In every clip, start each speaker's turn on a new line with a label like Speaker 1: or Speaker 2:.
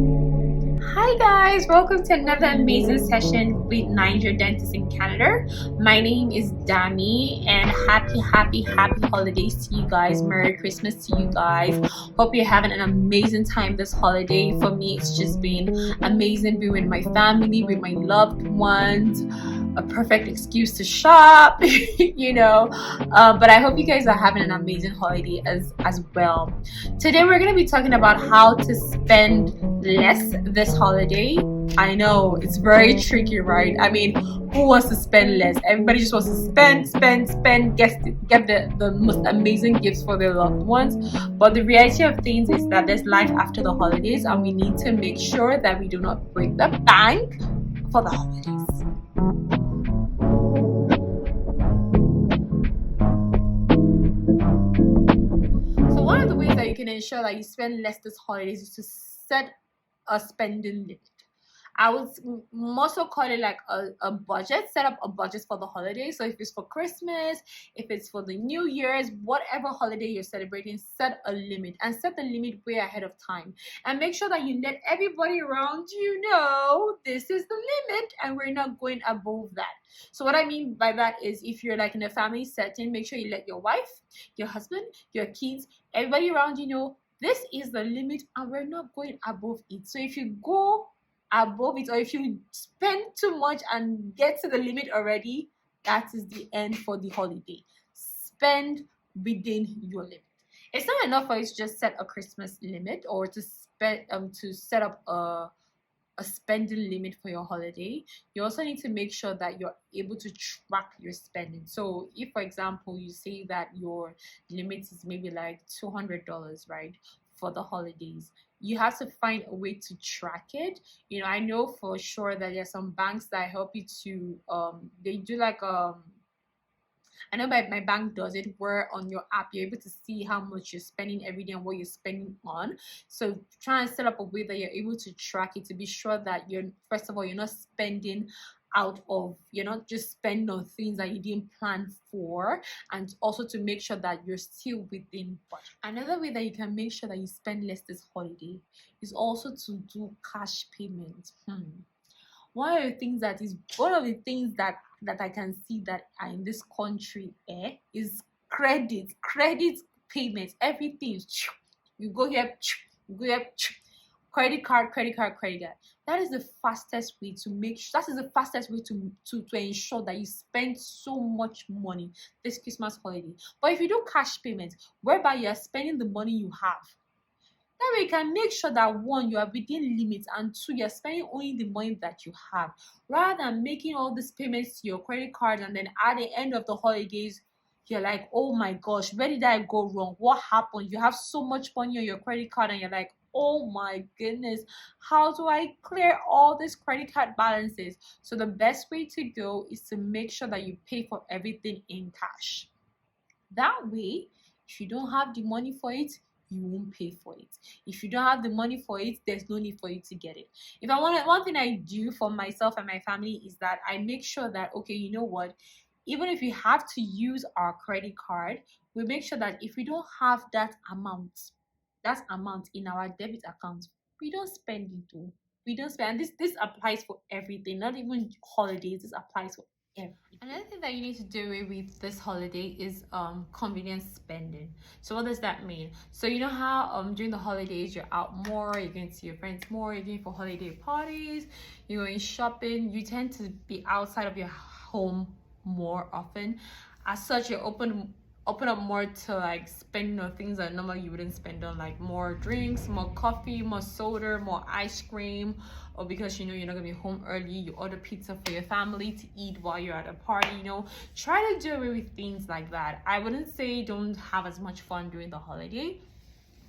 Speaker 1: Hi guys, welcome to another amazing session with Niger Dentist in Canada. My name is Dami and happy holidays to you guys. Merry Christmas to you guys. Hope you're having an amazing time this holiday. For me, it's just been amazing being with my family, with my loved ones. A perfect excuse to shop, but I hope you guys are having an amazing holiday as well. Today we're going to be talking about how to spend less this holiday. I know it's very tricky, right? I mean, who wants to spend less? Everybody just wants to spend, get the most amazing gifts for their loved ones. But the reality of things is that there's life after the holidays, and we need to make sure that we do not break the bank for the holidays. So one of the ways that you can ensure that you spend less this holidays is to set a spending limit. I would more so call it like a budget. Set up a budget for the holiday. So if it's for Christmas, if it's for the New Year's, whatever holiday you're celebrating, set a limit and set the limit way ahead of time. And make sure that you let everybody around you know this is the limit and we're not going above that. So what I mean by that is if you're like in a family setting, make sure you let your wife, your husband, your kids, everybody around you know this is the limit and we're not going above it. So if you go above it or if you spend too much and get to the limit already, that is the end for the holiday. Spend within your limit. It's not enough for you to just set a Christmas limit or to set up a spending limit for your holiday. You also need to make sure that you're able to track your spending. So if for example you say that your limit is maybe like $200, right, for the holidays, you have to find a way to track it. I know for sure that there's some banks that help you to they do like I know my bank does it where on your app you're able to see how much you're spending every day and what you're spending on. So try and set up a way that you're able to track it to be sure that you're, first of all, you're not spending you're not just spending on things that you didn't plan for, and also to make sure that you're still within budget. Another way that you can make sure that you spend less this holiday is also to do cash payments. One of the things that I can see that are in this country is credit payments. Everything you go here, you go here, credit card. That is the fastest way to ensure that you spend so much money this Christmas holiday. But if you do cash payments whereby you're spending the money you have, that way you can make sure that one, you are within limits, and two, you're spending only the money that you have, rather than making all these payments to your credit card and then at the end of the holidays you're like, oh my gosh, where did I go wrong? What happened? You have so much money on your credit card and you're like, oh my goodness, how do I clear all these credit card balances? So the best way to go is to make sure that you pay for everything in cash. That way, if you don't have the money for it, you won't pay for it. If you don't have the money for it, there's no need for you to get it. If I want one thing I do for myself and my family is that I make sure that, okay, you know what, even if we have to use our credit card, we make sure that if we don't have that amount in our debit account, we don't spend it though. We don't spend. And this applies for everything, not even holidays. This applies for everything. Another thing that you need to do away with this holiday is convenience spending. So what does that mean? So you know how during the holidays you're out more, you're going to see your friends more, you're going for holiday parties, you're going shopping, you tend to be outside of your home more often. As such, you're open up more to like spending on things that normally you wouldn't spend on, like more drinks, more coffee, more soda, more ice cream, or because you're not gonna be home early, you order pizza for your family to eat while you're at a party. Try to do away with things like that. I wouldn't say don't have as much fun during the holiday,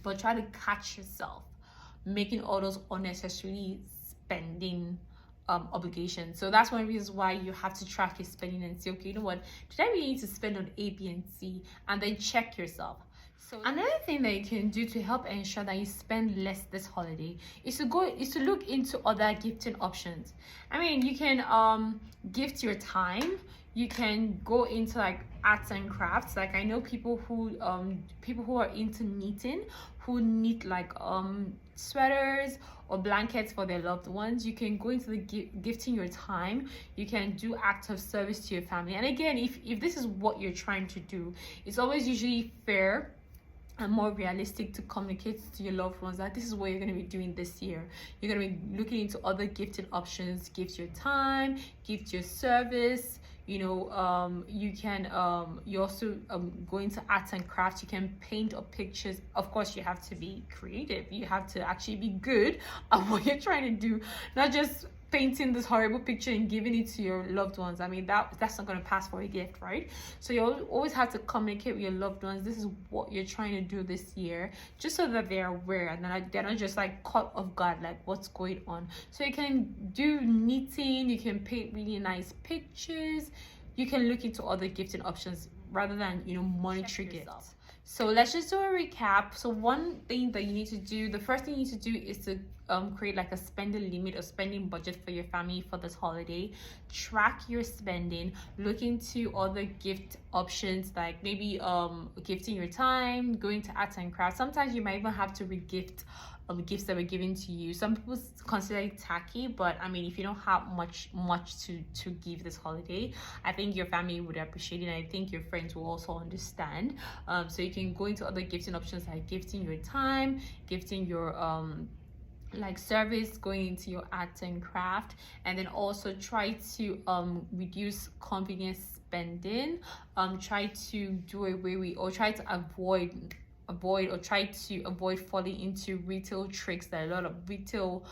Speaker 1: but try to catch yourself making all those unnecessary spending obligation. So that's one reason why you have to track your spending and say, okay, you know what, did I really need to spend on A, B, and C? And then check yourself. So another thing that you can do to help ensure that you spend less this holiday is to look into other gifting options. I mean, you can gift your time. You can go into like arts and crafts. Like I know people who are into knitting, who knit like sweaters or blankets for their loved ones. You can go into the gifting your time. You can do acts of service to your family. And again, if this is what you're trying to do, it's always usually fair and more realistic to communicate to your loved ones that this is what you're going to be doing this year. You're going to be looking into other gifting options. Gift your time, gift your service. You can you also go into arts and crafts. You can paint or pictures. Of course, you have to be creative. You have to actually be good at what you're trying to do, not just painting this horrible picture and giving it to your loved ones. I mean, that's not going to pass for a gift, right? So you always have to communicate with your loved ones. This is what you're trying to do this year, just so that they're aware and they're not just like caught off guard, like what's going on. So you can do knitting, you can paint really nice pictures, you can look into other gifting options rather than monetary gifts. So let's just do a recap. So one thing that you need to do, the first thing you need to do is to create like a spending limit or spending budget for your family for this holiday. Track your spending, look into other gift options, like maybe gifting your time, going to arts and crafts. Sometimes you might even have to regift gifts that were given to you. Some people consider it tacky, but I mean, if you don't have much to give this holiday, I think your family would appreciate it, and I think your friends will also understand. So you can go into other gifting options like gifting your time, gifting your like service, going into your arts and craft, and then also try to reduce convenience spending. Try to do away with or try to avoid or try to avoid falling into retail tricks that a lot of retail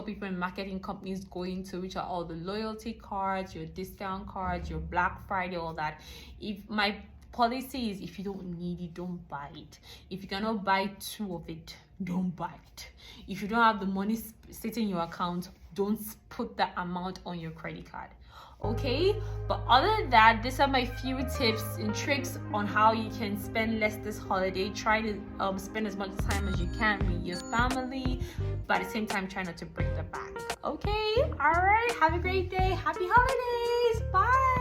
Speaker 1: people and marketing companies go into, which are all the loyalty cards, your discount cards, your Black Friday, all that. If my policy is, if you don't need it, don't buy it. If you cannot buy 2 of it, don't buy it. If you don't have the money sitting in your account, don't put that amount on your credit card. Okay, but other than that, these are my few tips and tricks on how you can spend less this holiday. Try to spend as much time as you can with your family, but at the same time try not to break the bank. Okay, all right, have a great day, happy holidays, bye.